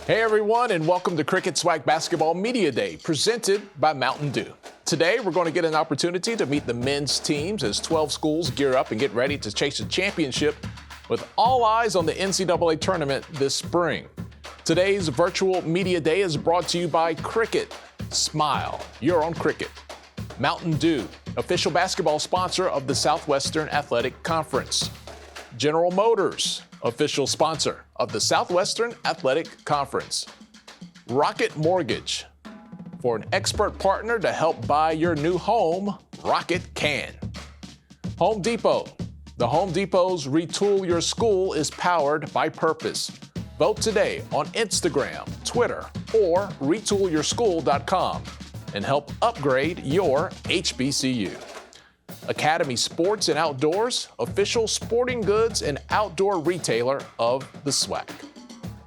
Hey everyone, and welcome to Cricket Swac Basketball Media Day, presented by Mountain Dew. Today, we're going to get an opportunity to meet the men's teams as 12 schools gear up and get ready to chase a championship with all eyes on the NCAA tournament this spring. Today's virtual Media Day is brought to you by Cricket. Smile, you're on Cricket. Mountain Dew, official basketball sponsor of the Southwestern Athletic Conference. General Motors, official sponsor of the Southwestern Athletic Conference. Rocket Mortgage, for an expert partner to help buy your new home, Rocket can. Home Depot, the Home Depot's Retool Your School is powered by purpose. Vote today on Instagram, Twitter, or retoolyourschool.com and help upgrade your HBCU. Academy Sports and Outdoors, official sporting goods and outdoor retailer of the Swac.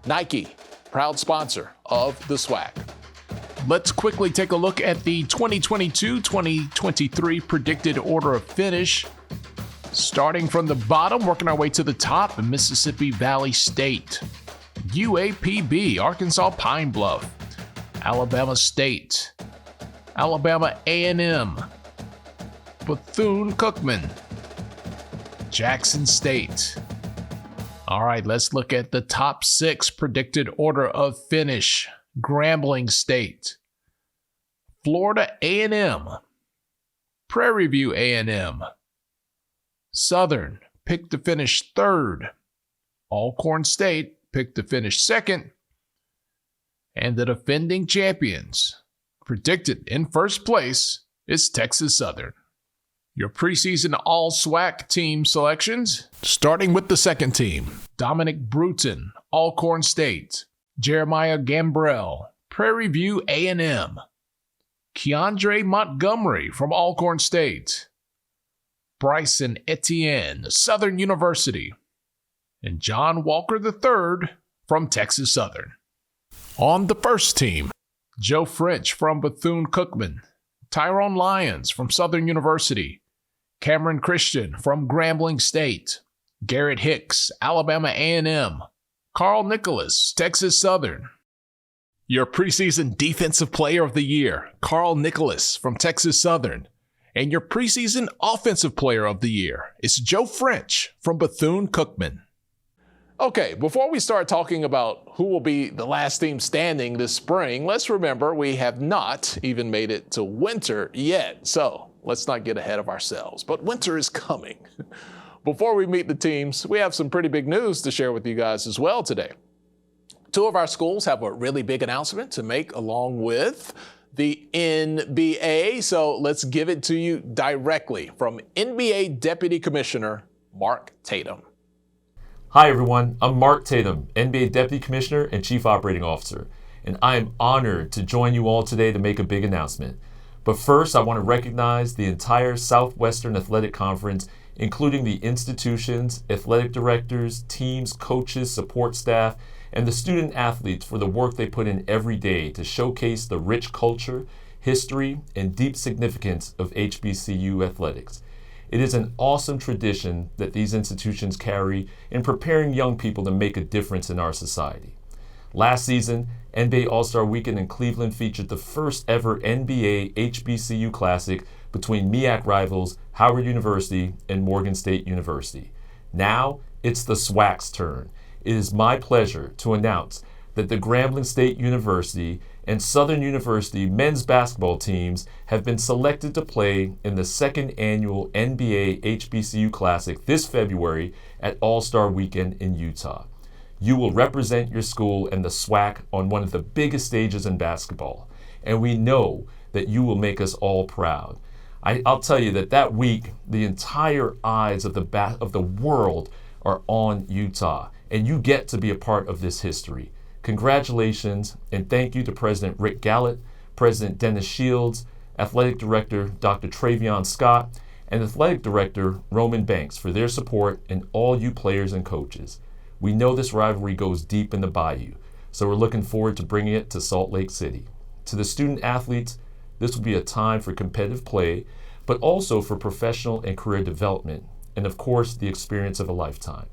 Nike, proud sponsor of the Swac. Let's quickly take a look at the 2022-2023 predicted order of finish. Starting from the bottom, working our way to the top, Mississippi Valley State, UAPB, Arkansas Pine Bluff, Alabama State, Alabama A&M, Bethune-Cookman, Jackson State. All right, let's look at the top 6 predicted order of finish. Grambling State, Florida A&M, Prairie View A&M, Southern picked to finish 3rd, Alcorn State picked to finish 2nd, and the defending champions predicted in 1st place is Texas Southern. Your preseason all-SWAC team selections, starting with the 2nd team. Dominic Bruton, Alcorn State. Jeremiah Gambrell, Prairie View A&M. Keandre Montgomery from Alcorn State. Bryson Etienne, Southern University. And John Walker III from Texas Southern. On the 1st team, Joe French from Bethune-Cookman. Tyrone Lyons from Southern University. Cameron Christian from Grambling State. Garrett Hicks, Alabama A&M. Carl Nicholas, Texas Southern. Your preseason Defensive Player of the Year, Carl Nicholas from Texas Southern. And your preseason Offensive Player of the Year is Joe French from Bethune-Cookman. Okay, before we start talking about who will be the last team standing this spring, let's remember we have not even made it to winter yet. So let's not get ahead of ourselves, but winter is coming. Before we meet the teams, we have some pretty big news to share with you guys as well today. 2 of our schools have a really big announcement to make along with the NBA. So let's give it to you directly from NBA Deputy Commissioner Mark Tatum. Hi everyone, I'm Mark Tatum, NBA Deputy Commissioner and Chief Operating Officer, and I am honored to join you all today to make a big announcement. But first, I want to recognize the entire Southwestern Athletic Conference, including the institutions, athletic directors, teams, coaches, support staff, and the student athletes for the work they put in every day to showcase the rich culture, history, and deep significance of HBCU athletics. It is an awesome tradition that these institutions carry in preparing young people to make a difference in our society. Last season, NBA All-Star Weekend in Cleveland featured the first ever NBA HBCU Classic between MEAC rivals Howard University and Morgan State University. Now, it's the SWAC's turn. It is my pleasure to announce that the Grambling State University and Southern University men's basketball teams have been selected to play in the 2nd annual NBA HBCU Classic this February at All-Star Weekend in Utah. You will represent your school and the SWAC on one of the biggest stages in basketball, and we know that you will make us all proud. I'll tell you that week, the entire eyes of the world are on Utah, and you get to be a part of this history. Congratulations, and thank you to President Rick Gallett, President Dennis Shields, Athletic Director Dr. Travion Scott, and Athletic Director Roman Banks for their support, and all you players and coaches. We know this rivalry goes deep in the Bayou, so we're looking forward to bringing it to Salt Lake City. To the student athletes, this will be a time for competitive play, but also for professional and career development, and of course, the experience of a lifetime.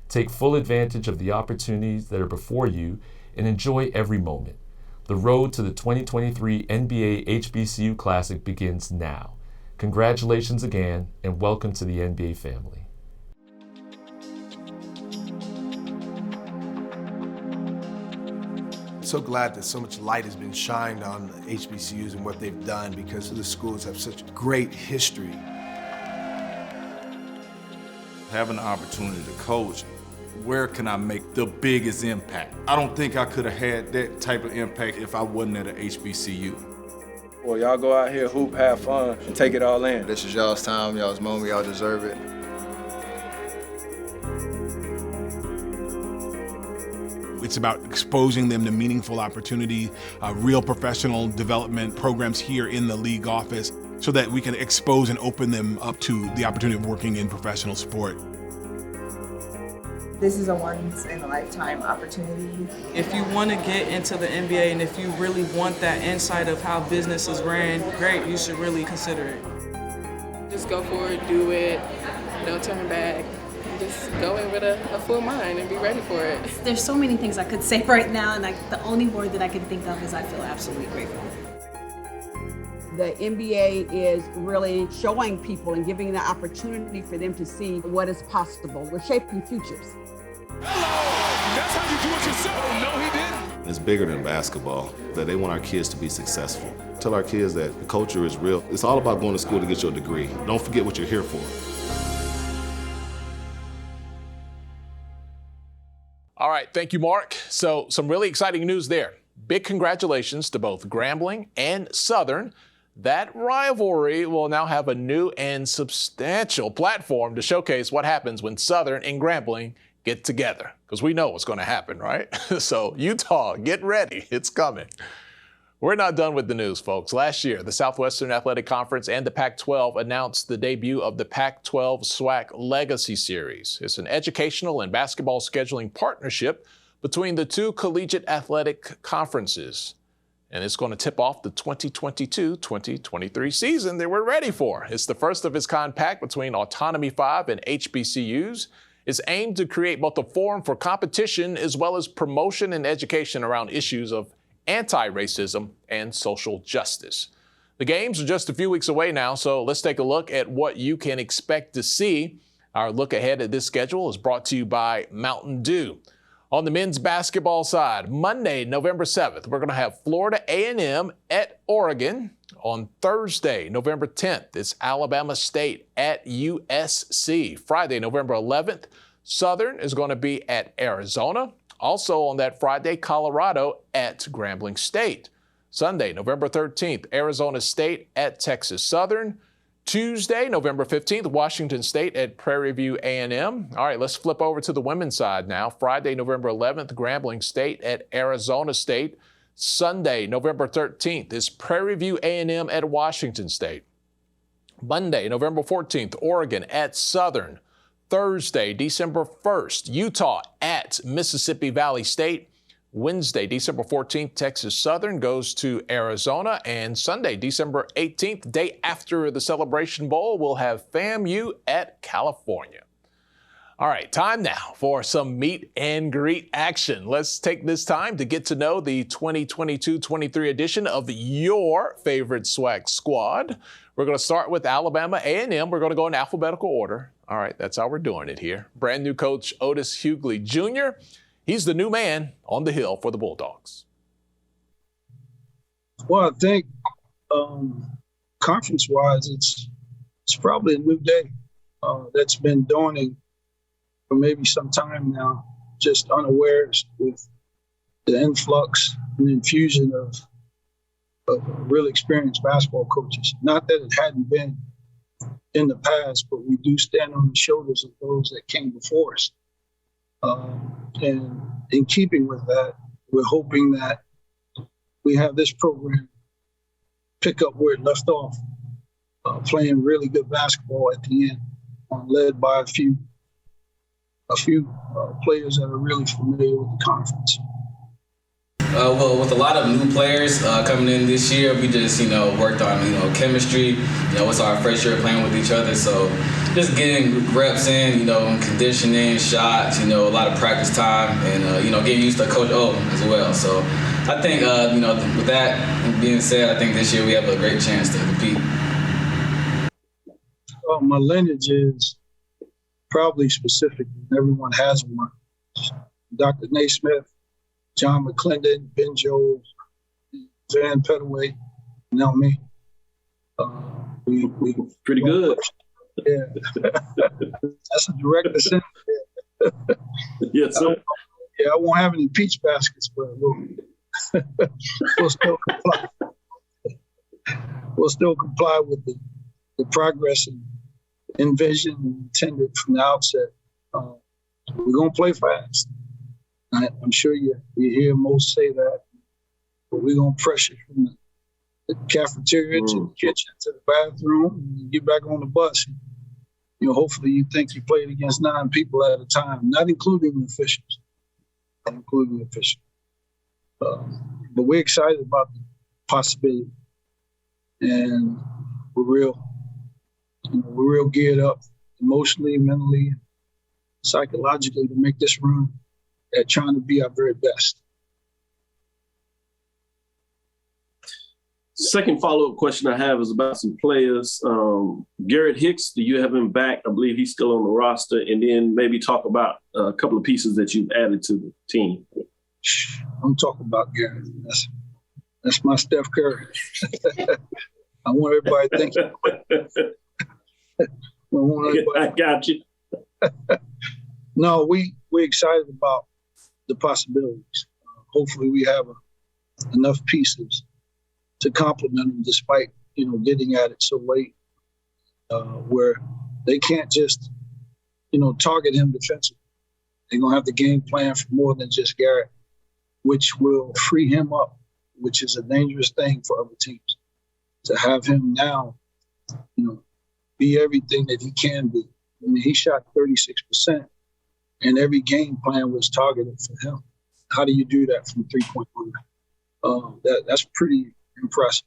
Take full advantage of the opportunities that are before you and enjoy every moment. The road to the 2023 NBA HBCU Classic begins now. Congratulations again, and welcome to the NBA family. So glad that so much light has been shined on HBCUs and what they've done, because the schools have such great history. Having the opportunity to coach, where can I make the biggest impact? I don't think I could have had that type of impact if I wasn't at an HBCU. Well, y'all go out here, hoop, have fun, and take it all in. This is y'all's time, y'all's moment, y'all deserve it. It's about exposing them to meaningful opportunity, real professional development programs here in the league office, so that we can expose and open them up to the opportunity of working in professional sport. This is a once-in-a-lifetime opportunity. If you want to get into the NBA and if you really want that insight of how business is ran, great, you should really consider it. Just go for it, do it, don't turn back. Just go in with a full mind and be ready for it. There's so many things I could say right now, and the only word that I can think of is I feel absolutely grateful. The NBA is really showing people and giving the opportunity for them to see what is possible. We're shaping futures. Hello! That's how you do it yourself. No, he didn't. It's bigger than basketball, that they want our kids to be successful. Tell our kids that the culture is real. It's all about going to school to get your degree. Don't forget what you're here for. All right, thank you, Mark. So some really exciting news there. Big congratulations to both Grambling and Southern. That rivalry will now have a new and substantial platform to showcase what happens when Southern and Grambling get together, because we know what's going to happen, right? So Utah, get ready. It's coming. We're not done with the news, folks. Last year, the Southwestern Athletic Conference and the Pac-12 announced the debut of the Pac-12 Swac Legacy Series. It's an educational and basketball scheduling partnership between the two collegiate athletic conferences. And it's going to tip off the 2022-2023 season that we're ready for. It's the first of its kind pack between Autonomy 5 and HBCUs. It's aimed to create both a forum for competition as well as promotion and education around issues of anti-racism and social justice. The games are just a few weeks away now, so let's take a look at what you can expect to see. Our look ahead at this schedule is brought to you by Mountain Dew. On the men's basketball side, Monday, November 7th, we're going to have Florida A&M at Oregon. On Thursday, November 10th, it's Alabama State at USC. Friday, November 11th, Southern is going to be at Arizona. Also on that Friday, Colorado at Grambling State. Sunday, November 13th, Arizona State at Texas Southern. Tuesday, November 15th, Washington State at Prairie View A&M. All right, let's flip over to the women's side now. Friday, November 11th, Grambling State at Arizona State. Sunday, November 13th, is Prairie View A&M at Washington State. Monday, November 14th, Oregon at Southern. Thursday, December 1st, Utah at Mississippi Valley State. Wednesday, December 14th, Texas Southern goes to Arizona. And Sunday, December 18th, day after the Celebration Bowl, we'll have FAMU at California. All right, time now for some meet and greet action. Let's take this time to get to know the 2022-23 edition of your favorite Swac squad. We're going to start with Alabama A&M. We're going to go in alphabetical order. All right, that's how we're doing it here. Brand new coach Otis Hughley Jr. He's the new man on the hill for the Bulldogs. Well, I think conference-wise, it's probably a new day that's been dawning for maybe some time now, just unawares with the influx and infusion of really experienced basketball coaches. Not that it hadn't been in the past, but we do stand on the shoulders of those that came before us. And in keeping with that, we're hoping that we have this program pick up where it left off, playing really good basketball at the end, led by a few players that are really familiar with the conference. Well, with a lot of new players coming in this year, we just, worked on, chemistry. It's our first year playing with each other, so just getting reps in, conditioning, shots, a lot of practice time, and getting used to Coach O as well. So I think with that being said, I think this year we have a great chance to compete. Well, my lineage is probably specific. Everyone has one. Dr. Naismith, John McClendon, Ben Jones, Van Pettaway, now me. We pretty good. Yeah, that's a direct descent. Yes, sir. I won't have any peach baskets, but we'll still comply. We'll still comply with the progress and envisioned and intended from the outset. We're gonna play fast. I'm sure you hear most say that, but we're gonna pressure from the cafeteria to the kitchen to the bathroom and get back on the bus. Hopefully you think you played against 9 people at a time, not including the officials. But we're excited about the possibility, and we're real geared up emotionally, mentally, psychologically to make this run at trying to be our very best. Second follow-up question I have is about some players. Garrett Hicks, do you have him back? I believe he's still on the roster. And then maybe talk about a couple of pieces that you've added to the team. I'm talking about Garrett. That's my Steph Curry. I want everybody to think. I got you. No, we're excited about the possibilities. Hopefully we have enough pieces to complement them, despite getting at it so late, where they can't just target him defensively. They're gonna have the game plan for more than just Garrett, which will free him up, which is a dangerous thing for other teams. To have him now, be everything that he can be. I mean, he shot 36%, and every game plan was targeted for him. How do you do that from 3-point line? That's pretty impressive.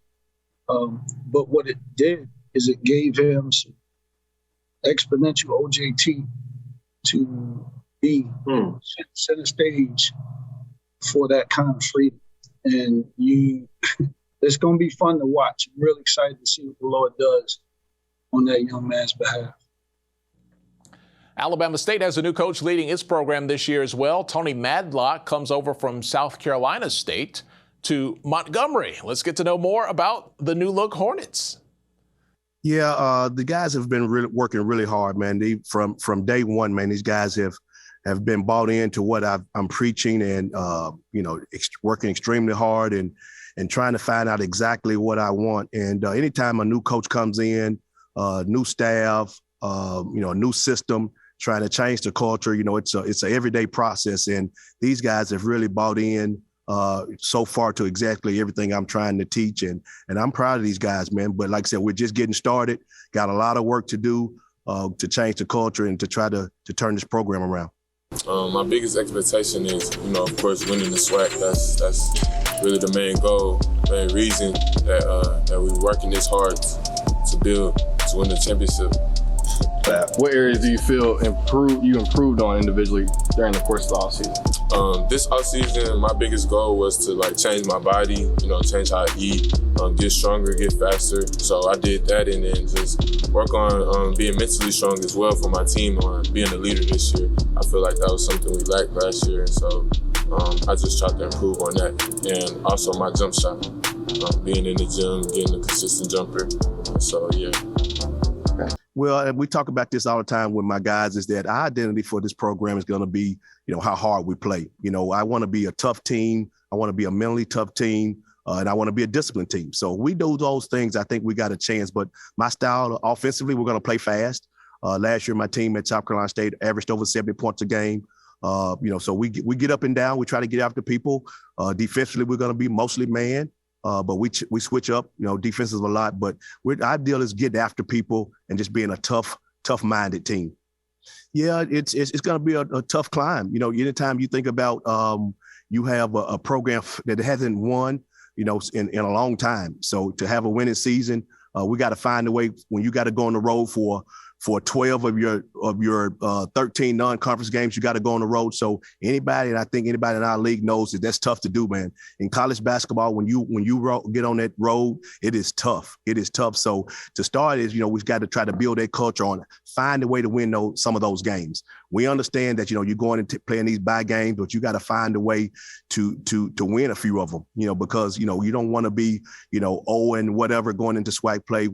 But what it did is it gave him some exponential OJT to be center stage for that kind of freedom. And it's going to be fun to watch. I'm really excited to see what the Lord does on that young man's behalf. Alabama State has a new coach leading its program this year as well. Tony Madlock comes over from South Carolina State to Montgomery. Let's get to know more about the new look Hornets. Yeah, the guys have been working really hard, man. From day one, man, these guys have been bought into what I'm preaching and working extremely hard and trying to find out exactly what I want. And anytime a new coach comes in, new staff, a new system, trying to change the culture, it's an everyday process. And these guys have really bought in so far to exactly everything I'm trying to teach. And I'm proud of these guys, man. But like I said, we're just getting started. Got a lot of work to do to change the culture and to try to turn this program around. My biggest expectation is, of course, winning the Swac. That's really the main goal, main reason that we're working this hard to build, to win the championship. What areas do you feel you improved on individually during the course of the offseason? This offseason, my biggest goal was to change my body, change how I eat, get stronger, get faster. So I did that, and then just work on being mentally strong as well for my team, on being a leader this year. I feel like that was something we lacked last year, and so I just tried to improve on that. And also my jump shot, being in the gym, getting a consistent jumper. So yeah. Well, we talk about this all the time with my guys, is that our identity for this program is going to be, how hard we play. I want to be a tough team. I want to be a mentally tough team, and I want to be a disciplined team. So we do those things. I think we got a chance. But my style, offensively, we're going to play fast. Last year, my team at South Carolina State averaged over 70 points a game. So we get up and down. We try to get after people. Defensively, we're going to be mostly man. But we switch up, defenses a lot. But our deal is getting after people and just being a tough-minded team. Yeah, it's going to be a tough climb. Anytime you think about you have a program that hasn't won, in a long time. So to have a winning season, we got to find a way when you got to go on the road for For 12 of your 13 non-conference games, you got to go on the road. So anybody, and I think anybody in our league knows that's tough to do, man. In college basketball, when you get on that road, it is tough. It is tough. So to start is, we've got to try to build that culture on, find a way to win some of those games. We understand that, you're going and playing these bye games, but you got to find a way to win a few of them, because, you don't want to be, 0 and whatever going into SWAC play,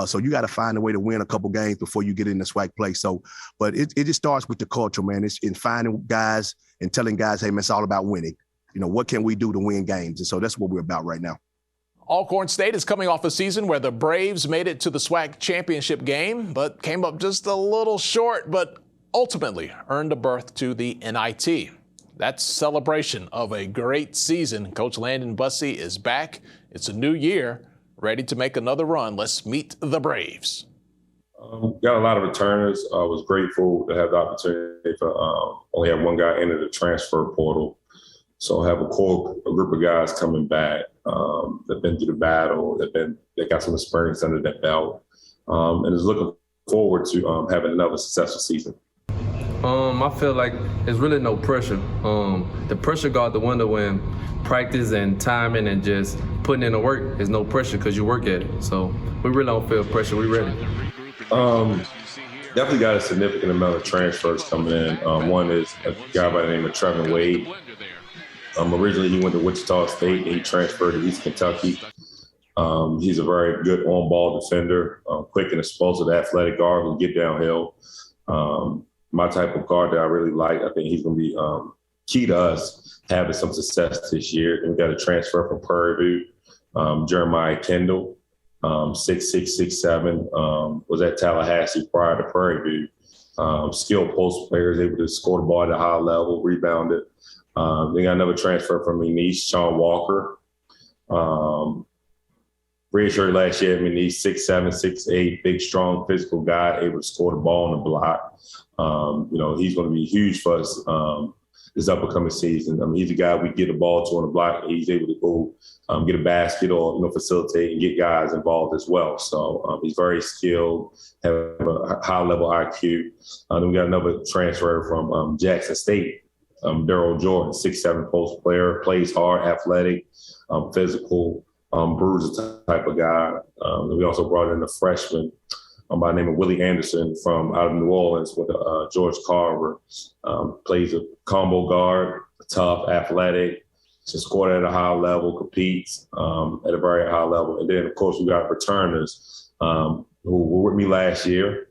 so you got to find a way to win a couple games before you get in the SWAC play. So, but it just starts with the culture, man. It's in finding guys and telling guys, hey, man, it's all about winning. What can we do to win games? And so that's what we're about right now. Alcorn State is coming off a season where the Braves made it to the SWAC championship game, but came up just a little short, but ultimately earned a berth to the NIT. That's celebration of a great season. Coach Landon Bussey is back. It's a new year, ready to make another run. Let's meet the Braves. Got a lot of returners. I was grateful to have the opportunity to only have one guy enter the transfer portal. So I have a group of guys coming back that've been through the battle, that got some experience under that belt, and is looking forward to having another successful season. I feel like there's really no pressure. The pressure go out the window when practice and timing and just putting in the work. There's no pressure because you work at it. So we really don't feel pressure. We ready. Definitely got a significant amount of transfers coming in. One is a guy by the name of Trevin Wade. Originally, he went to Wichita State and he transferred to East Kentucky. He's a very good on-ball defender, quick and explosive, athletic guard who can get downhill. My type of guard that I really like. I think he's going to be key to us having some success this year. And we got a transfer from Prairie View, Jeremiah Kendall, 6'6", 6'7", was at Tallahassee prior to Prairie View. Skilled post players, able to score the ball at a high level, rebounded. They got another transfer from McNeese, Sean Walker. Redshirt last year at McNeese, 6'7", 6'8", big, strong, physical guy, able to score the ball on the block. He's going to be huge for us this upcoming season. He's a guy we get the ball to on the block. He's able to go get a basket or facilitate and get guys involved as well. So he's very skilled, have a high-level IQ. Then we got another transfer from Jackson State, Daryl Jordan, 6'7" post player, plays hard, athletic, physical, bruiser type of guy. We also brought in a freshman by the name of Willie Anderson from out of New Orleans with George Carver. Plays a combo guard, tough, athletic, just scored at a high level, competes at a very high level. And then, of course, we got returners who were with me last year,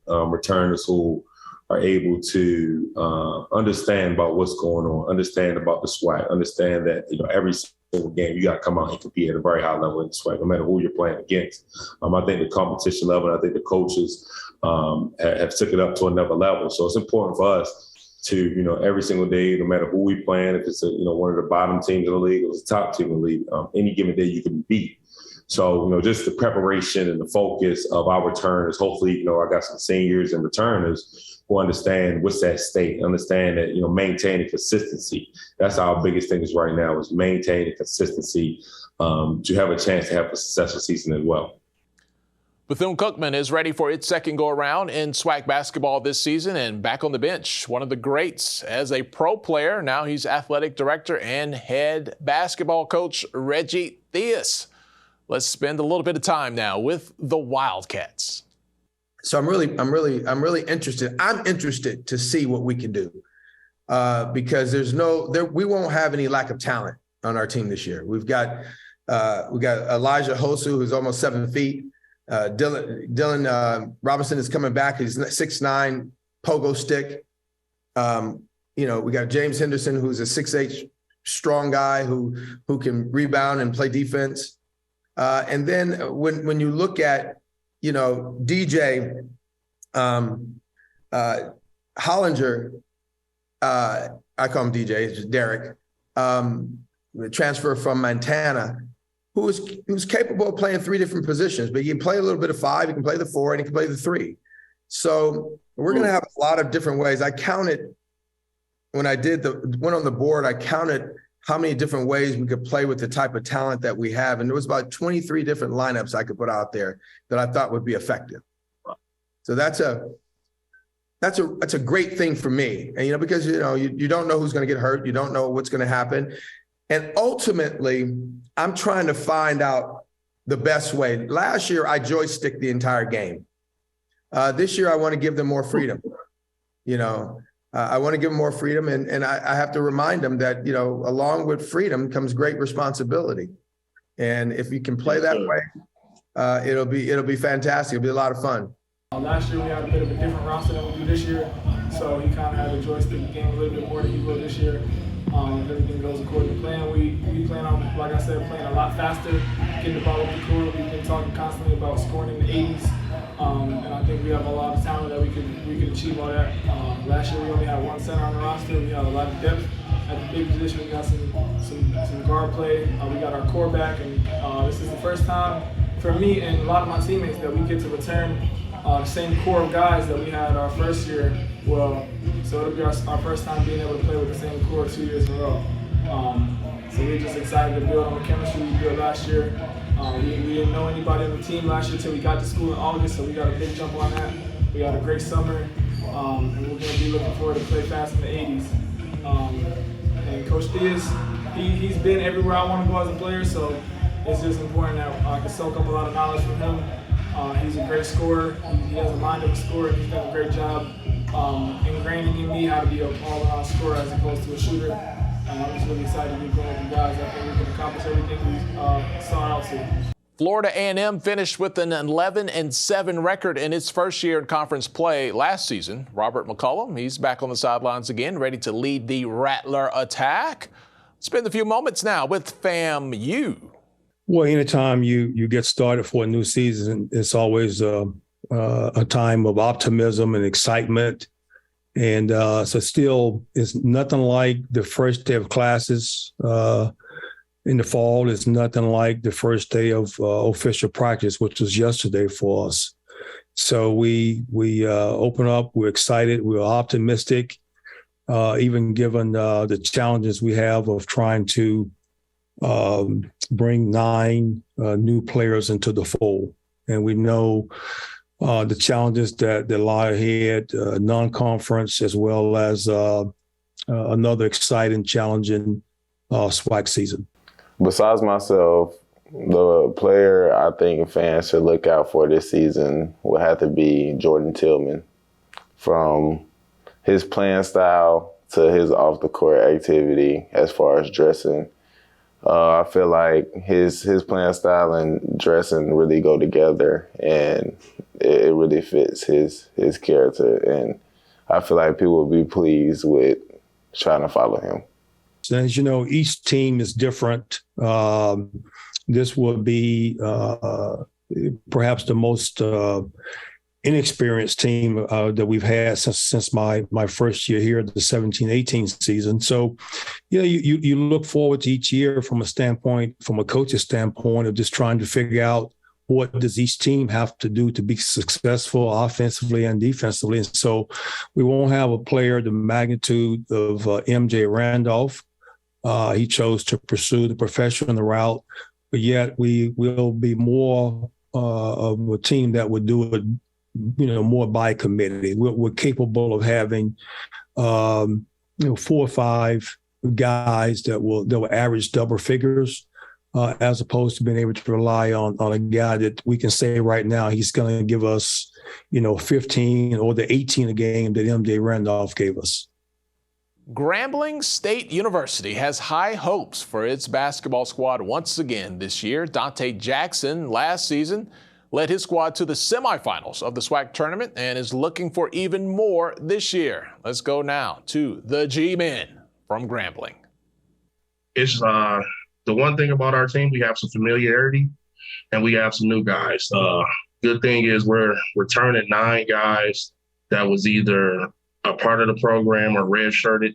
returners who are able to understand about what's going on, understand about the SWAC, understand that, every single game you got to come out and compete at a very high level in the SWAC, no matter who you're playing against. I think the competition level, I think the coaches have took it up to another level. So it's important for us to, every single day, no matter who we playing, if it's one of the bottom teams in the league or it's the top team in the league, any given day you can be beat. So, just the preparation and the focus of our returners, hopefully, I got some seniors and returners who understand what's at stake, understand that, maintaining consistency. That's our biggest thing is right now is maintaining consistency to have a chance to have a successful season as well. Bethune-Cookman is ready for its second go-around in SWAC basketball this season and back on the bench. One of the greats as a pro player. Now he's athletic director and head basketball coach Reggie Theus. Let's spend a little bit of time now with the Wildcats. So I'm really interested. I'm interested to see what we can do because we won't have any lack of talent on our team this year. We got Elijah Hosu, who's almost 7 feet. Dylan Robinson is coming back. He's 6'9", pogo stick. We got James Henderson, who's a 6'8", strong guy who can rebound and play defense. And then when you look at, DJ Hollinger, I call him DJ, it's Derek, transfer from Montana, who's capable of playing 3 different positions, but he can play a little bit of 5, he can play the 4, and he can play the 3. So we're going to have a lot of different ways. I counted, when I went on the board, I counted how many different ways we could play with the type of talent that we have. And there was about 23 different lineups I could put out there that I thought would be effective. So that's a great thing for me. And, because, you don't know who's going to get hurt. You don't know what's going to happen. And ultimately, I'm trying to find out the best way. Last year, I joysticked the entire game. This year, I want to give them more freedom. I want to give them more freedom. And I have to remind them that, along with freedom comes great responsibility. And if you can play that way, it'll be fantastic. It'll be a lot of fun. Last year, we had a bit of a different roster than we do this year. So he kind of had to joystick the game a little bit more than he will this year. If everything goes according to plan, we plan on, like I said, playing a lot faster, getting the ball up the court. We've been talking constantly about scoring in the 80s, and I think we have a lot of talent that we can achieve all that. Last year we only had one center on the roster. We had a lot of depth at the big position. We got some guard play. We got our core back, and this is the first time for me and a lot of my teammates that we get to return the same core of guys that we had our first year. So it'll be our first time being able to play with the same core 2 years in a row. So we're just excited to build on the chemistry we built last year. We didn't know anybody on the team last year until we got to school in August, so we got a big jump on that. We had a great summer, and we're going to be looking forward to play fast in the 80s. And Coach Diaz, he's been everywhere I want to go as a player, so it's just important that I can soak up a lot of knowledge from him. He's a great scorer. He has a mind of a scorer, and he's done a great job ingraining in me how to be an all-around scorer as opposed to a shooter. I'm just really excited to be going with you guys. I think we can accomplish everything we sought out to. Florida A&M finished with an 11-7 record in its first year in conference play last season. Robert McCollum, he's back on the sidelines again, ready to lead the Rattler attack. Spend a few moments now with FAMU. Well, anytime you get started for a new season, it's always a time of optimism and excitement. And so still, it's nothing like the first day of classes in the fall. It's nothing like the first day of official practice, which was yesterday for us. So we open up, we're excited, we're optimistic, even given the challenges we have of trying to bring 9 new players into the fold. And we know the challenges that lie ahead, non-conference, as well as another exciting, challenging Swac season. Besides myself, the player I think fans should look out for this season will have to be Jordan Tillman. From his playing style to his off-the-court activity as far as dressing, I feel like his playing style and dressing really go together, and it really fits his character. And I feel like people will be pleased with trying to follow him. So as you know, each team is different. This will be perhaps the most inexperienced team that we've had since my first year here, the 17-18 season. So, you look forward to each year from a coach's standpoint of just trying to figure out what does each team have to do to be successful offensively and defensively. And so we won't have a player the magnitude of MJ Randolph. He chose to pursue the professional route, but yet we will be more of a team that would do it more by committee. We're capable of having, 4 or 5 guys that will average double figures, as opposed to being able to rely on a guy that we can say right now he's going to give us, 15 or the 18 a game that MJ Randolph gave us. Grambling State University has high hopes for its basketball squad once again this year. Dante Jackson last season led his squad to the semifinals of the Swac tournament and is looking for even more this year. Let's go now to the G-Men from Grambling. It's the one thing about our team, we have some familiarity and we have some new guys. Good thing is we're returning 9 guys that was either a part of the program or redshirted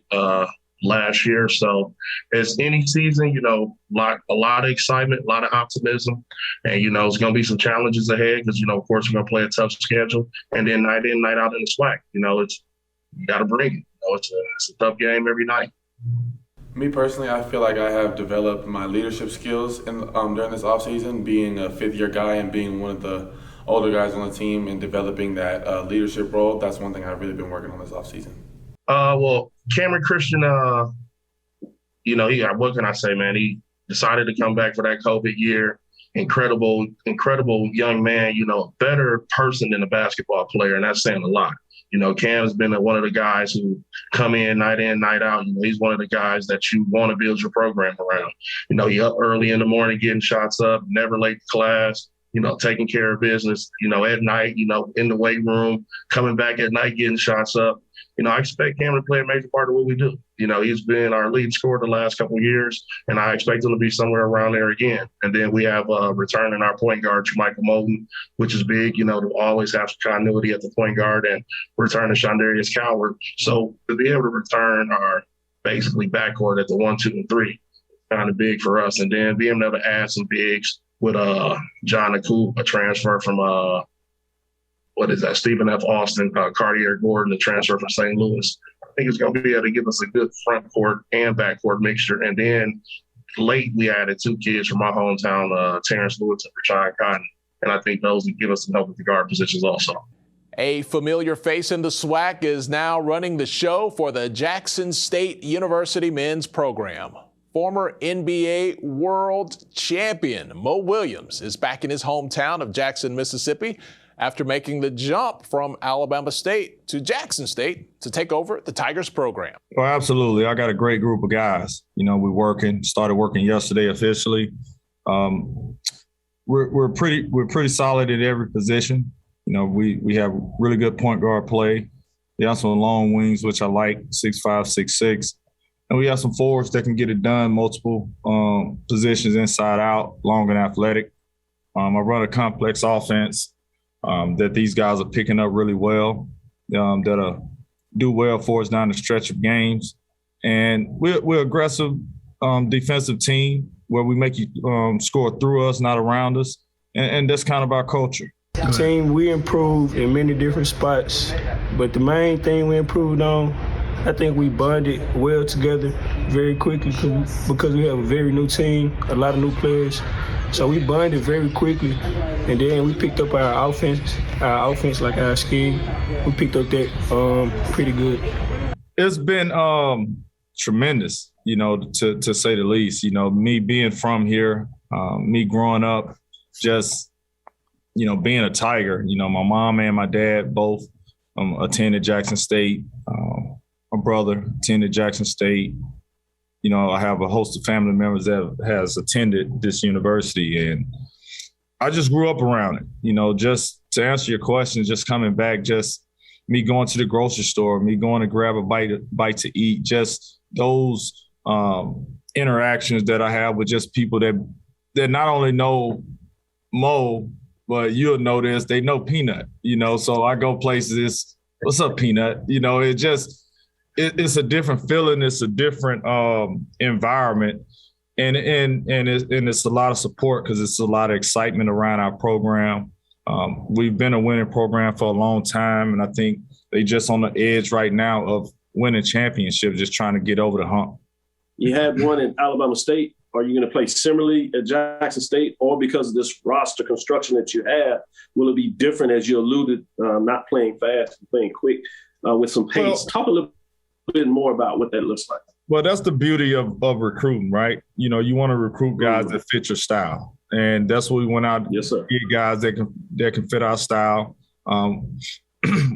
last year. So as any season, a lot of excitement, a lot of optimism. And, it's going to be some challenges ahead because, of course, we're going to play a tough schedule. And then night in, night out in the Swac, you got to bring it. It's a tough game every night. Me personally, I feel like I have developed my leadership skills during this offseason, being a 5th-year guy and being one of the older guys on the team and developing that leadership role. That's one thing I've really been working on this offseason. Well, Cameron Christian, what can I say, man? He decided to come back for that COVID year. Incredible young man, better person than a basketball player, and that's saying a lot. Cam's been one of the guys who come in, night out. He's one of the guys that you want to build your program around. He up early in the morning getting shots up, never late to class, taking care of business, at night, in the weight room, coming back at night getting shots up. I expect Cam to play a major part of what we do. He's been our lead scorer the last couple of years, and I expect him to be somewhere around there again. And then we have returning our point guard, Michael Milton, which is big, to always have some continuity at the point guard, and returning Shondarius Coward. So to be able to return our basically backcourt at the 1, 2, and 3, kind of big for us. And then being able to add some bigs with John Akou, a transfer from Stephen F. Austin, Cartier Gordon, the transfer from St. Louis. I think it's going to be able to give us a good front court and back court mixture. And then late, we added 2 kids from my hometown, Terrence Lewis and Rashawn Cotton. And I think those would give us some help with the guard positions also. A familiar face in the Swac is now running the show for the Jackson State University men's program. Former NBA world champion Mo Williams is back in his hometown of Jackson, Mississippi, after making the jump from Alabama State to Jackson State to take over the Tigers program. Well, absolutely. I got a great group of guys. Started working yesterday officially. We're pretty solid at every position. We have really good point guard play. We have some long wings, which I like, 6'5", 6'6". And we have some forwards that can get it done, multiple positions inside out, long and athletic. I run a complex offense that these guys are picking up really well, that'll do well for us down the stretch of games. And we're aggressive defensive team where we make you score through us, not around us. And that's kind of our culture. The team, we improved in many different spots, but the main thing we improved on, I think we bonded well together very quickly because we have a very new team, a lot of new players. So we bonded very quickly, and then we picked up our offense like our scheme. We picked up that pretty good. It's been tremendous, to say the least. Me being from here, me growing up, just, being a Tiger. My mom and my dad both attended Jackson State. My brother attended Jackson State. I have a host of family members that has attended this university, and I just grew up around it. Just to answer your question, just coming back, just me going to the grocery store, me going to grab a bite to eat, just those interactions that I have with just people that not only know Mo, but you'll notice they know Peanut. So I go places. What's up, Peanut? It's a different feeling. It's a different environment, and it's a lot of support because it's a lot of excitement around our program. We've been a winning program for a long time, and I think they just on the edge right now of winning championships, just trying to get over the hump. You had one in Alabama State. Are you going to play similarly at Jackson State, or because of this roster construction that you have, will it be different as you alluded, not playing fast, playing quick with some pace? Well, talk a little bit more about what that looks like. Well, that's the beauty of recruiting, right? You want to recruit guys that fit your style, and that's what we went out to get guys that can fit our style.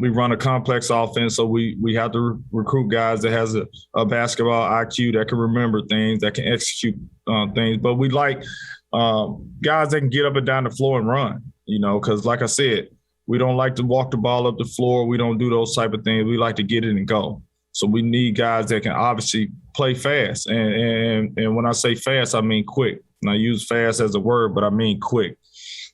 We run a complex offense, so we have to recruit guys that has a basketball IQ, that can remember things, that can execute things. But we like guys that can get up and down the floor and run, because like I said, we don't like to walk the ball up the floor. We don't do those type of things. We like to get it and go. So we need guys that can obviously play fast. And when I say fast, I mean quick. And I use fast as a word, but I mean quick.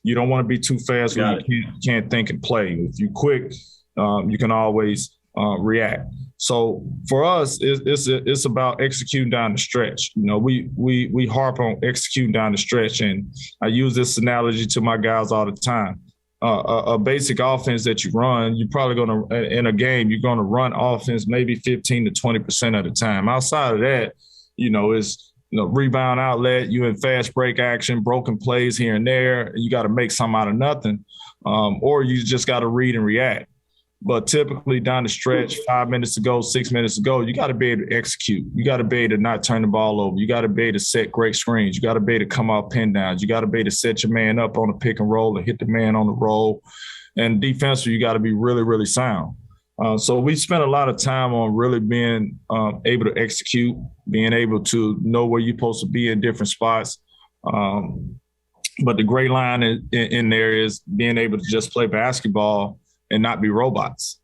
You don't want to be too fast when you can't think and play. If you're quick, you can always react. So for us, it's about executing down the stretch. We harp on executing down the stretch, and I use this analogy to my guys all the time. A basic offense that you run, you're probably going to, in a game, you're going to run offense maybe 15 to 20% of the time. Outside of that, it's rebound outlet, you in fast break action, broken plays here and there, and you got to make something out of nothing, or you just got to read and react. But typically down the stretch, 5 minutes to go, 6 minutes to go, you got to be able to execute. You got to be able to not turn the ball over. You got to be able to set great screens. You got to be able to come out pin downs. You got to be able to set your man up on a pick and roll and hit the man on the roll. And defensively, you got to be really, really sound. So we spent a lot of time on really being able to execute, being able to know where you're supposed to be in different spots. But the great line in there is being able to just play basketball and not be robots.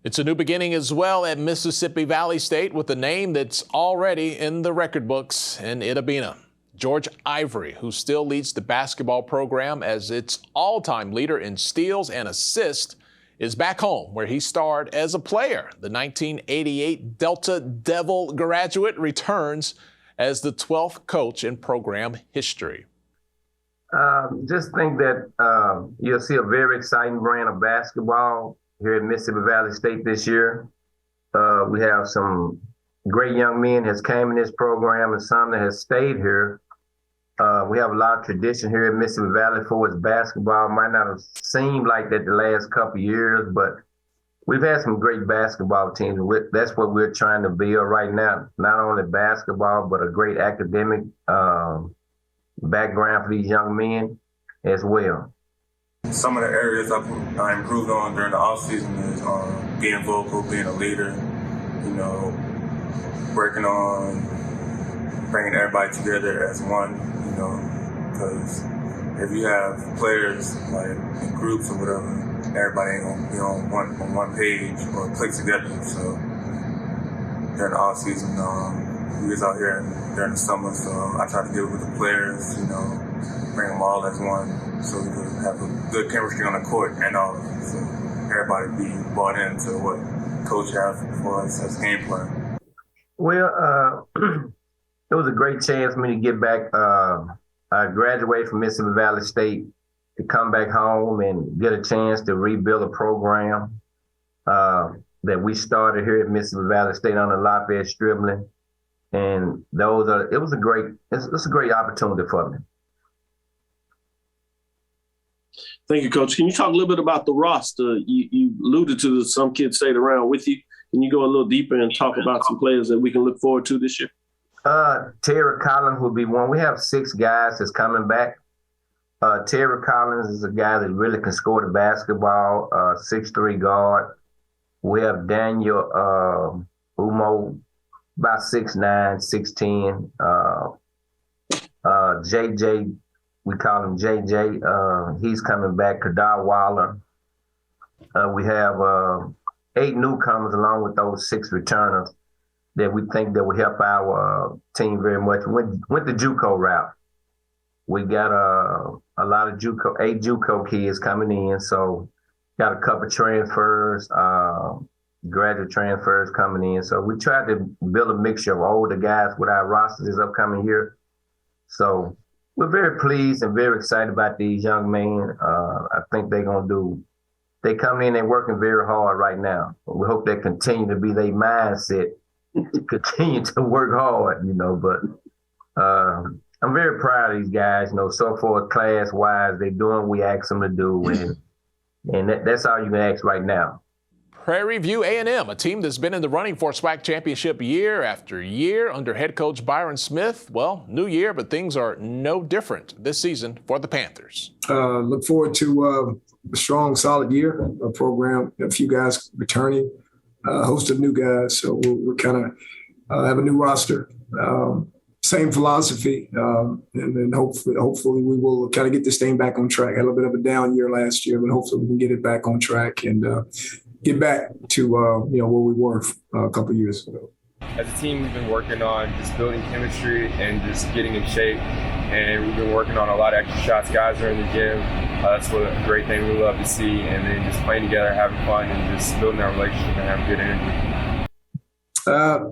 It's a new beginning as well at Mississippi Valley State with a name that's already in the record books in Itabena. George Ivory, who still leads the basketball program as its all-time leader in steals and assists, is back home where he starred as a player. The 1988 Delta Devil graduate returns as the 12th coach in program history. Just think that you'll see a very exciting brand of basketball here at Mississippi Valley State this year. We have some great young men has came in this program and some that has stayed here. We have a lot of tradition here at Mississippi Valley for its basketball. Might not have seemed like that the last couple of years, but we've had some great basketball teams. That's what we're trying to build right now. Not only basketball, but a great academic background for these young men as well. Some of the areas I improved on during the offseason is being vocal, being a leader, working on bringing everybody together as one, because if you have players like in groups or whatever, everybody ain't gonna be on one page or click together. So during the offseason, we was out here during the summer, so I tried to get with the players, bring them all as one, so we could have a good chemistry on the court and all of it. So everybody be bought into what coach has for us as game plan. Well, it was a great chance for me to get back. I graduated from Mississippi Valley State to come back home and get a chance to rebuild a program that we started here at Mississippi Valley State under Lafayette Stribling. And it's a great opportunity for me. Thank you, Coach. Can you talk a little bit about the roster? You alluded to some kids stayed around with you. Can you go a little deeper and talk about some players that we can look forward to this year? Terry Collins will be one. We have 6 guys that's coming back. Terry Collins is a guy that really can score the basketball, 6'3" guard. We have Daniel Umo, about 6'9", 6'10". JJ, we call him JJ. He's coming back. Kadar Waller. We have 8 newcomers along with those 6 returners that we think that will help our team very much. Went the JUCO route. We got a lot of 8 JUCO kids coming in, so got a couple transfers, graduate transfers coming in. So we tried to build a mixture of older guys with our rosters this upcoming year. So we're very pleased and very excited about these young men. I think they're going to do. They come in, they're working very hard right now. We hope they continue to be their mindset, to continue to work hard, but I'm very proud of these guys, so far class-wise, they're doing what we ask them to do, and that's all you can ask right now. Prairie View A&M, a team that's been in the running for SWAC championship year after year under head coach Byron Smith. Well, new year, but things are no different this season for the Panthers. Look forward to a strong, solid year, a program, a few guys returning, a host of new guys. So we're kind of have a new roster, same philosophy, and then hopefully we will kind of get this thing back on track. Had a little bit of a down year last year, but hopefully we can get it back on track and get back to where we were a couple of years ago. As a team, we've been working on just building chemistry and just getting in shape. And we've been working on a lot of extra shots. Guys are in the gym. That's what a great thing we love to see. And then just playing together, having fun, and just building our relationship and having good energy.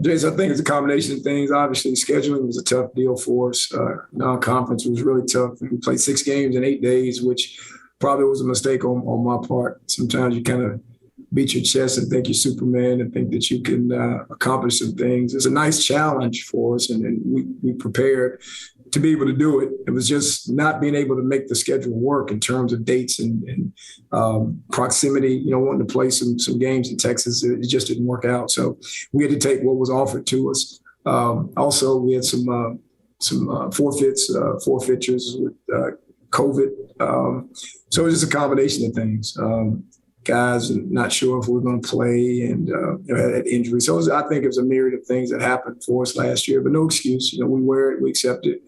Jason, I think it's a combination of things. Obviously, scheduling was a tough deal for us. Non-conference was really tough. We played 6 games in 8 days, which probably was a mistake on my part. Sometimes you kind of beat your chest and think you're Superman and think that you can accomplish some things. It's a nice challenge for us, and we prepared to be able to do it. It was just not being able to make the schedule work in terms of dates and proximity, wanting to play some games in Texas. It just didn't work out. So we had to take what was offered to us. Also, we had some forfeitures with COVID. So it was just a combination of things. Guys not sure if we're going to play and had injuries. So I think it was a myriad of things that happened for us last year, but no excuse. We wear it, we accept it.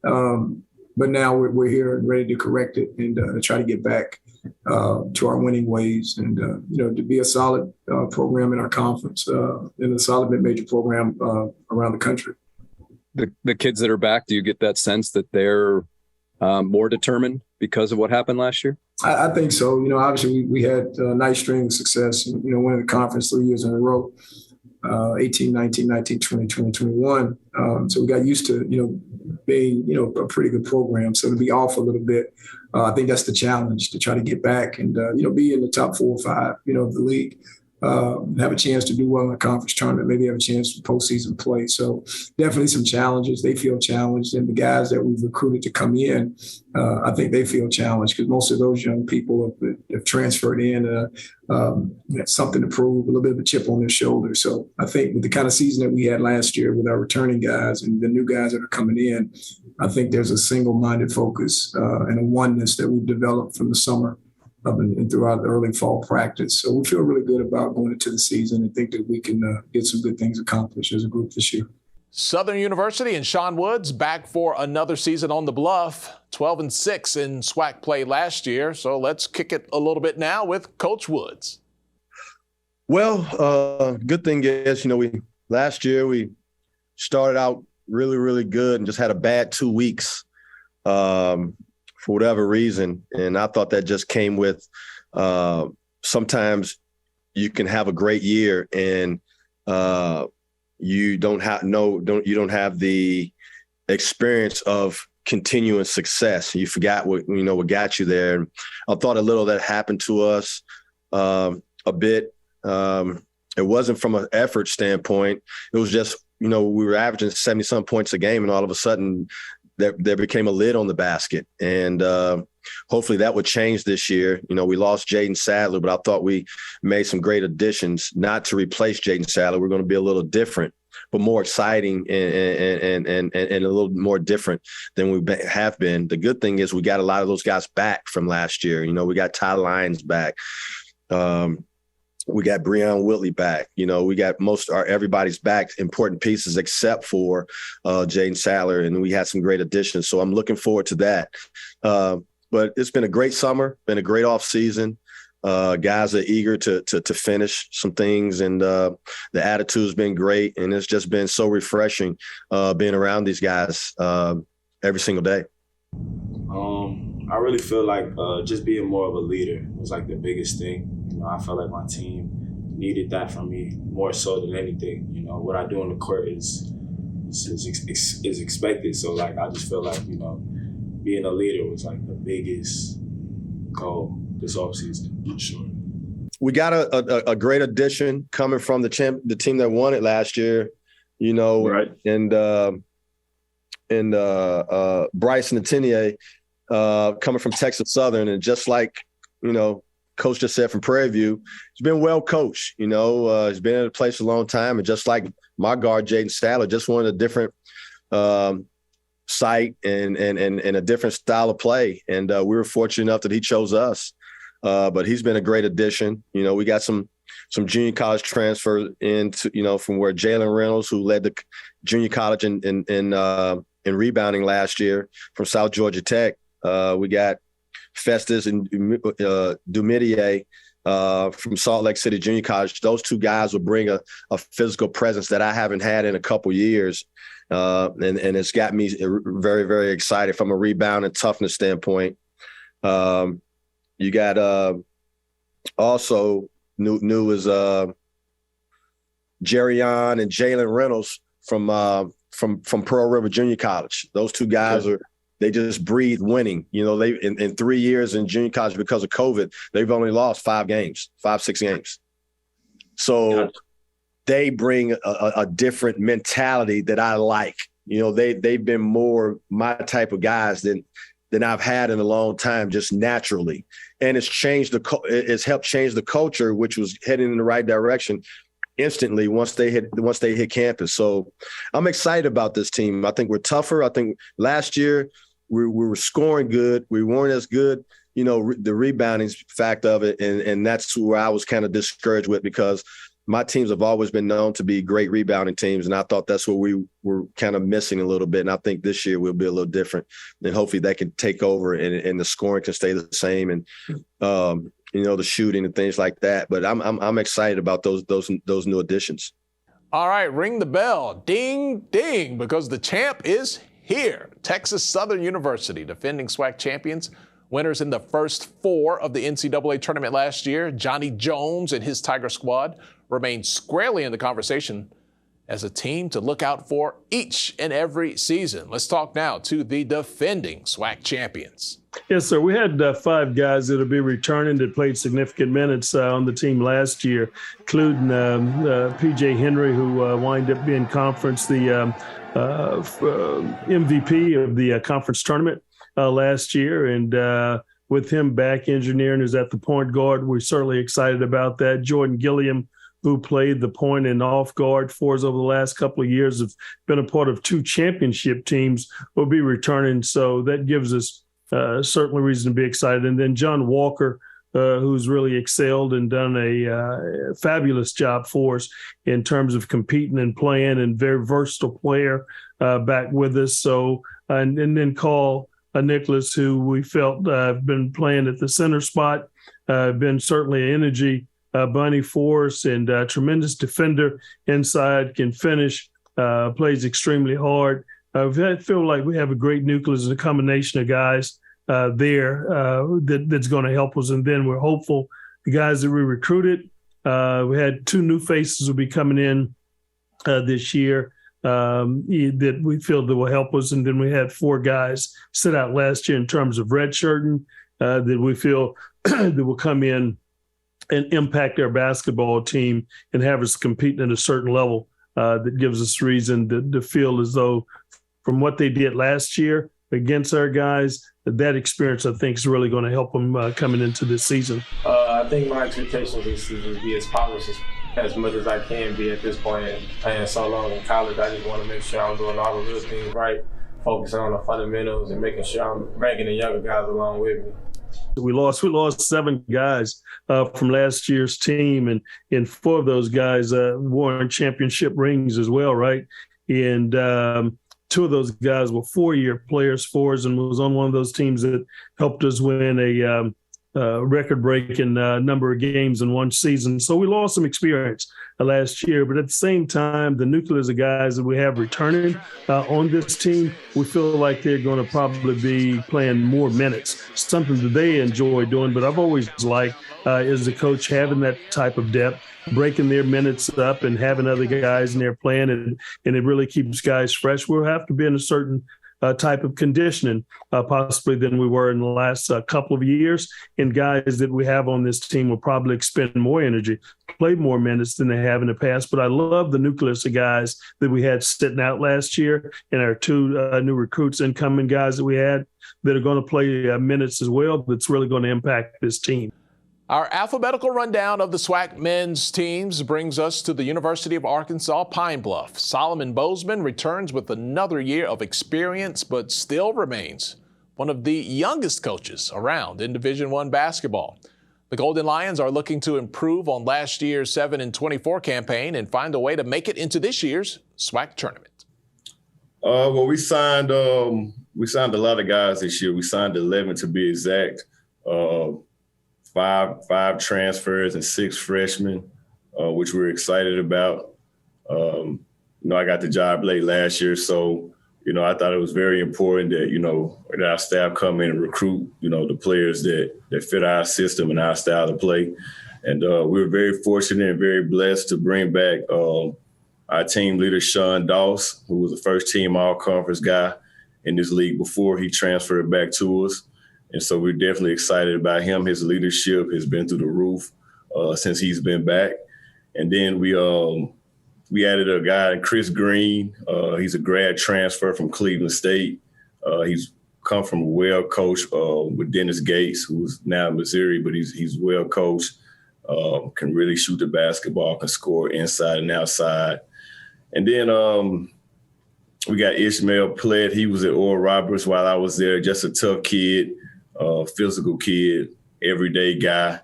But now we're here and ready to correct it and try to get back to our winning ways and, to be a solid program in our conference and a solid mid-major program around the country. The kids that are back, do you get that sense that they're more determined because of what happened last year? I think so. Obviously we had a nice string of success, winning the conference 3 years in a row, 18, 19, 19, 20, 20, 21. So we got used to, being, a pretty good program. So to be off a little bit, I think that's the challenge, to try to get back and, be in the top 4 or 5, of the league. Have a chance to do well in the conference tournament, maybe have a chance for postseason play. So definitely some challenges. They feel challenged. And the guys that we've recruited to come in, I think they feel challenged because most of those young people have transferred in, something to prove, a little bit of a chip on their shoulder. So I think with the kind of season that we had last year with our returning guys and the new guys that are coming in, I think there's a single-minded focus and a oneness that we've developed from the summer and throughout the early fall practice. So we feel really good about going into the season and think that we can get some good things accomplished as a group this year. Southern University and Sean Woods back for another season on the Bluff, 12-6 in Swac play last year. So let's kick it a little bit now with Coach Woods. Well, good thing is, last year we started out really, really good and just had a bad 2 weeks. For whatever reason. And I thought that just came with sometimes you can have a great year and you don't have the experience of continuing success. You forgot what got you there. And I thought a little of that happened to us a bit. It wasn't from an effort standpoint. It was just, we were averaging 70-some points a game and all of a sudden there became a lid on the basket. And hopefully that would change this year. We lost Jaden Sadler, but I thought we made some great additions, not to replace Jaden Sadler. We're going to be a little different, but more exciting and a little more different than we have been. The good thing is we got a lot of those guys back from last year. We got Ty Lyons back. We got Breon Whitley back. We got everybody's back, important pieces except for Jaden Sadler, and we had some great additions. So I'm looking forward to that. But it's been a great summer, been a great off season. Guys are eager to finish some things, and the attitude's been great, and it's just been so refreshing being around these guys every single day. I really feel like just being more of a leader was like the biggest thing. I felt like my team needed that from me more so than anything. What I do on the court is expected. So like I just feel like being a leader was like the biggest goal this offseason for sure. We got a great addition coming from the team that won it last year. Right. And Bryson Atinier coming from Texas Southern, and just like Coach just said from Prairie View, he's been well coached. He's been at a place a long time, and just like my guard Jaden Sadler, just wanted a different site and a different style of play. And we were fortunate enough that he chose us. But he's been a great addition. We got some junior college transfer into from where Jalen Reynolds, who led the junior college in rebounding last year from South Georgia Tech. We got Festus and Dumidier from Salt Lake City Junior College. Those two guys will bring a physical presence that I haven't had in a couple years. And it's got me very, very excited from a rebound and toughness standpoint. You got also new is Jarion and Jalen Reynolds from Pearl River Junior College. Those two guys they just breathe winning. They in 3 years in junior college because of COVID, they've only lost 5 games, 5-6 games. So they bring a different mentality that I like. You know, they've been more my type of guys than I've had in a long time, just naturally. And it's helped change the culture, which was heading in the right direction instantly once they hit campus. So I'm excited about this team. I think we're tougher. I think last year we were scoring good. We weren't as good, you know, the rebounding fact of it. And that's where I was kind of discouraged with, because my teams have always been known to be great rebounding teams. And I thought that's what we were kind of missing a little bit. And I think this year we'll be a little different, and hopefully they can take over and the scoring can stay the same. And, you know, the shooting and things like that. But I'm excited about those new additions. All right, ring the bell, ding, ding, because the champ is here. Texas Southern University, defending Swac champions, winners in the first 4 of the NCAA tournament last year. Johnny Jones and his Tiger squad remain squarely in the conversation as a team to look out for each and every season. Let's talk now to the defending Swac champions. Yes, sir. We had 5 guys that will be returning that played significant minutes on the team last year, including P.J. Henry, who wound up being conference, the MVP of the conference tournament last year. And with him back, engineering is at the point guard. We're certainly excited about that. Jordan Gilliam, who played the point and off guard for us over the last couple of years, have been a part of 2 championship teams, will be returning. So that gives us certainly reason to be excited. And then John Walker, who's really excelled and done a fabulous job for us in terms of competing and playing, and very versatile player back with us. So, and then Carl Nicholas, who we felt been playing at the center spot, been certainly an energy bunny for us, and tremendous defender inside, can finish, plays extremely hard. We feel like we have a great nucleus and a combination of guys that's going to help us. And then we're hopeful the guys that we recruited, we had 2 new faces will be coming in this year that we feel that will help us. And then we had 4 guys sit out last year in terms of redshirting that we feel that will come in and impact our basketball team and have us competing at a certain level that gives us reason to feel as though from what they did last year against our guys, that experience, I think, is really going to help them coming into this season. I think my expectations this season is to be as polished as much as I can be at this point. And playing so long in college, I just want to make sure I'm doing all the little things right, focusing on the fundamentals and making sure I'm bringing the younger guys along with me. We lost 7 guys from last year's team, and 4 of those guys won championship rings as well, right? And 2 of those guys were 4-year players for us, and was on one of those teams that helped us win a record-breaking number of games in one season. So we lost some experience last year, but at the same time, the nucleus of guys that we have returning on this team, we feel like they're going to probably be playing more minutes, something that they enjoy doing. But I've always liked, as a coach, having that type of depth, breaking their minutes up and having other guys in there playing, and it really keeps guys fresh. We'll have to be in a certain type of conditioning possibly than we were in the last couple of years. And guys that we have on this team will probably expend more energy, play more minutes than they have in the past. But I love the nucleus of guys that we had sitting out last year, and our 2 new recruits, incoming guys that we had that are going to play minutes as well. That's really going to impact this team. Our alphabetical rundown of the Swac men's teams brings us to the University of Arkansas Pine Bluff. Solomon Bozeman returns with another year of experience, but still remains one of the youngest coaches around in Division I basketball. The Golden Lions are looking to improve on last year's 7-24 campaign and find a way to make it into this year's Swac tournament. Well, we signed a lot of guys this year. We signed 11 to be exact. Five transfers and 6 freshmen, which we're excited about. I got the job late last year, so, I thought it was very important that, that our staff come in and recruit, the players that fit our system and our style of play. And we were very fortunate and very blessed to bring back our team leader, Sean Doss, who was a first-team all-conference guy in this league before he transferred back to us. And so we're definitely excited about him. His leadership has been through the roof since he's been back. And then we added a guy, Chris Green. He's a grad transfer from Cleveland State. He's come from a well coach with Dennis Gates, who's now in Missouri, but he's well coached, can really shoot the basketball, can score inside and outside. And then we got Ishmael Plett. He was at Oral Roberts while I was there, just a tough kid, physical kid, everyday guy.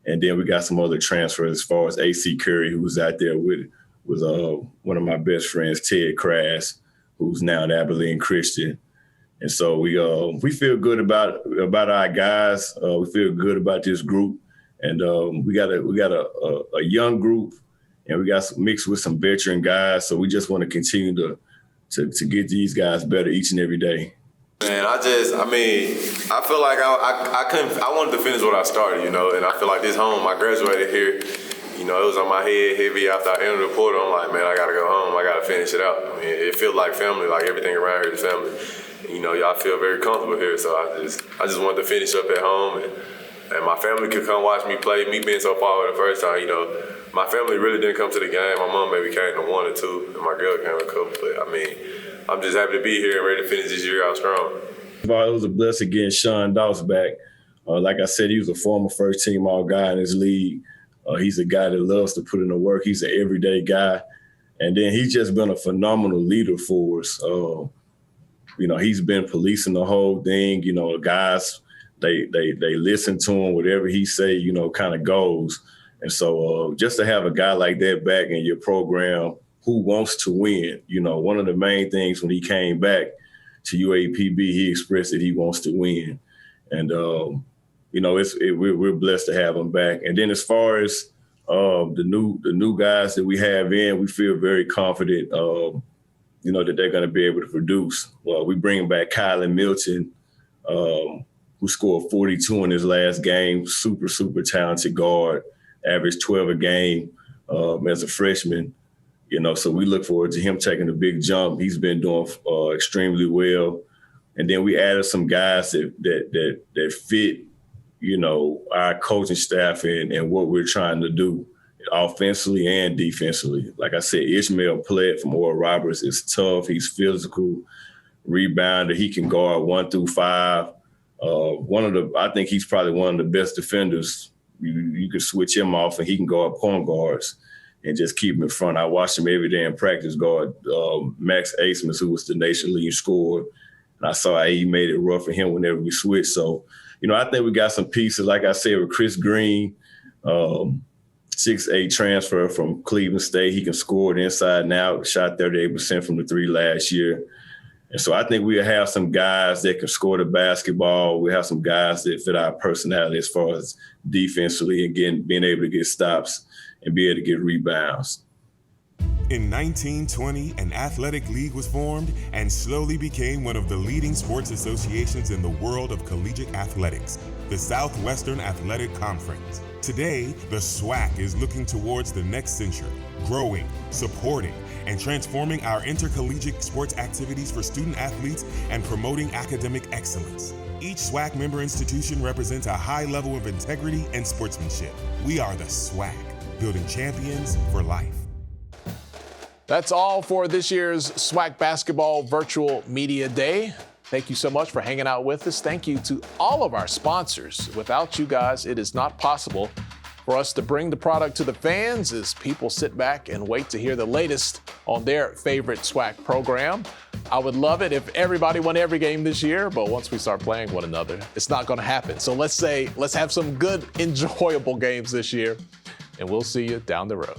And then we got some other transfers as far as AC Curry, who was out there with one of my best friends, Ted Crass, who's now at Abilene Christian. And so we feel good about our guys. We feel good about this group, and we got a young group, and we got mixed with some veteran guys. So we just want to continue to get these guys better each and every day. Man, I feel like I wanted to finish what I started, and I feel like this home, I graduated here. It was on my head heavy after I entered the portal. I'm like, man, I got to go home. I got to finish it out. I mean, it feels like family, like everything around here is family. Y'all feel very comfortable here, so I just wanted to finish up at home, and my family could come watch me play. Me being so far away the first time, my family really didn't come to the game. My mom maybe came to 1 or 2, and my girl came to a couple. But I'm just happy to be here and ready to finish this year out strong. It was a blessing getting Sean Dawes back. Like I said, he was a former first-team all-guy in his league. He's a guy that loves to put in the work. He's an everyday guy, and then he's just been a phenomenal leader for us. He's been policing the whole thing. The guys, they listen to him. Whatever he say, kind of goes. And so just to have a guy like that back in your program who wants to win, one of the main things when he came back to UAPB, he expressed that he wants to win. And, we're blessed to have him back. And then as far as the new guys that we have in, we feel very confident that they're going to be able to produce. Well, we bring back Kylie Milton, who scored 42 in his last game, super, super talented guard, averaged 12 a game as a freshman. So we look forward to him taking a big jump. He's been doing extremely well. And then we added some guys that fit, our coaching staff and what we're trying to do, offensively and defensively. Like I said, Ishmael Plett from Oral Roberts is tough. He's physical, rebounder. He can guard 1 through 5. I think he's probably one of the best defenders. You could switch him off and he can guard point guards and just keep him in front. I watched him every day in practice guard Max Acemus, who was the nation leading scorer. And I saw how he made it rough for him whenever we switched. So, I think we got some pieces, like I said, with Chris Green, 6'8" transfer from Cleveland State. He can score it inside and out, shot 38% from the 3 last year. And so I think we'll have some guys that can score the basketball. We have some guys that fit our personality as far as defensively and being able to get stops and be able to get rebounds. In 1920, an athletic league was formed and slowly became one of the leading sports associations in the world of collegiate athletics, the Southwestern Athletic Conference. Today, the Swac is looking towards the next century, growing, supporting, and transforming our intercollegiate sports activities for student athletes and promoting academic excellence. Each Swac member institution represents a high level of integrity and sportsmanship. We are the Swac, building champions for life. That's all for this year's Swac Basketball Virtual Media Day. Thank you so much for hanging out with us. Thank you to all of our sponsors. Without you guys, it is not possible for us to bring the product to the fans as people sit back and wait to hear the latest on their favorite Swac program. I would love it if everybody won every game this year, but once we start playing one another, it's not going to happen. So let's have some good, enjoyable games this year, and we'll see you down the road.